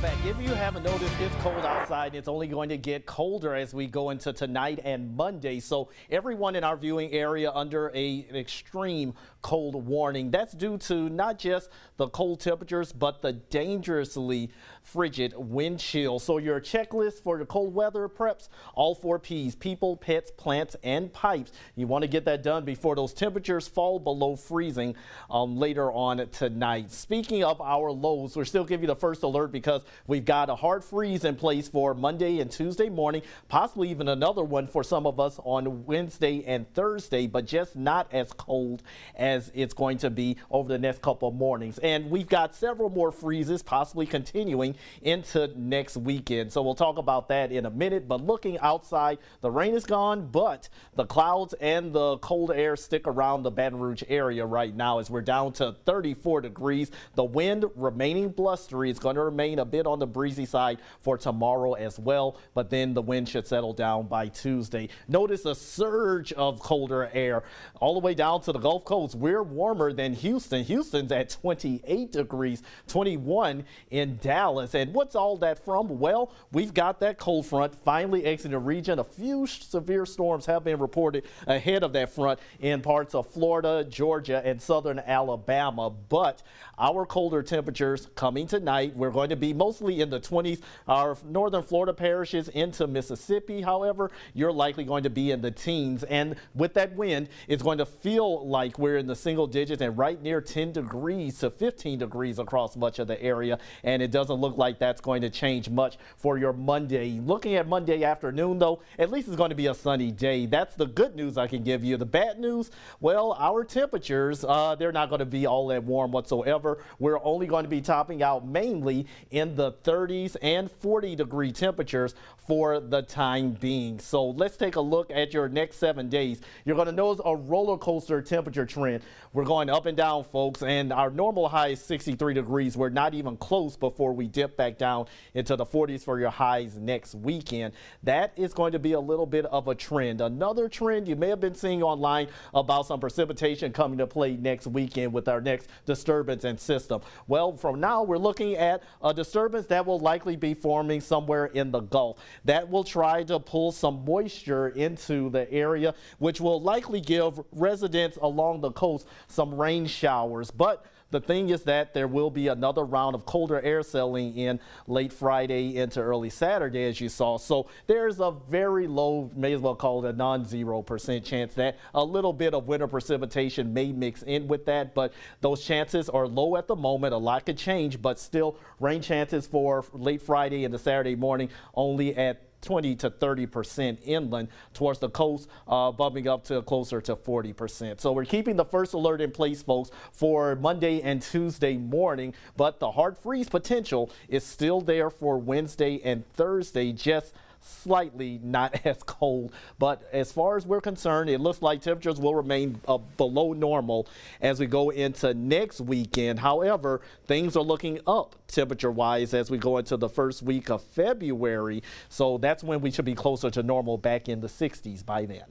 back. If you haven't noticed, it's cold outside and it's only going to get colder as we go into tonight and Monday. So everyone in our viewing area under an extreme cold warning. That's due to not just the cold temperatures, but the dangerously frigid wind chill. So your checklist for the cold weather preps, all 4 P's, people, pets, plants, and pipes. You want to get that done before those temperatures fall below freezing later on tonight. Speaking of our lows, we're still giving you the first alert because we've got a hard freeze in place for Monday and Tuesday morning, possibly even another one for some of us on Wednesday and Thursday, but just not as cold as it's going to be over the next couple of mornings. And we've got several more freezes possibly continuing into next weekend. So we'll talk about that in a minute. But looking outside, the rain is gone, but the clouds and the cold air stick around the Baton Rouge area right now as we're down to 34 degrees. The wind remaining blustery. It's going to remain a bit on the breezy side for tomorrow as well, but then the wind should settle down by Tuesday. Notice a surge of colder air all the way down to the Gulf Coast. We're warmer than Houston. Houston's at 28 degrees, 21 in Dallas. And what's all that from? Well, we've got that cold front finally exiting the region. A few severe storms have been reported ahead of that front in parts of Florida, Georgia, and southern Alabama. But our colder temperatures coming tonight, we're going to be mostly in the 20s. Our northern Florida parishes into Mississippi, however, you're likely going to be in the teens. And with that wind, it's going to feel like we're in the single digits and right near 10 degrees to 15 degrees across much of the area. And it doesn't look like that's going to change much for your Monday. Looking at Monday afternoon, though, at least it's going to be a sunny day. That's the good news I can give you. The bad news, well, our temperatures, they're not going to be all that warm whatsoever. We're only going to be topping out mainly in the 30s and 40 degree temperatures for the time being. So let's take a look at your next 7 days. You're going to notice a roller coaster temperature trend. We're going up and down, folks, and our normal high is 63 degrees. We're not even close before we dip back down into the 40s for your highs next weekend. That is going to be a little bit of a trend. Another trend you may have been seeing online about some precipitation coming to play next weekend with our next disturbance and system. Well, from now we're looking at a disturbance that will likely be forming somewhere in the Gulf. That will try to pull some moisture into the area, which will likely give residents along the coast some rain showers. But the thing is that there will be another round of colder air settling in late Friday into early Saturday, as you saw. So there's a very low, may as well call it a non-0% chance that a little bit of winter precipitation may mix in with that. But those chances are low at the moment. A lot could change, but still rain chances for late Friday into Saturday morning only at 20 to 30% inland towards the coast, bumping up to closer to 40%. So we're keeping the first alert in place, folks, for Monday and Tuesday morning, but the hard freeze potential is still there for Wednesday and Thursday, just slightly not as cold. But as far as we're concerned, it looks like temperatures will remain below normal as we go into next weekend. However, things are looking up temperature-wise as we go into the first week of February. So that's when we should be closer to normal, back in the 60s by then.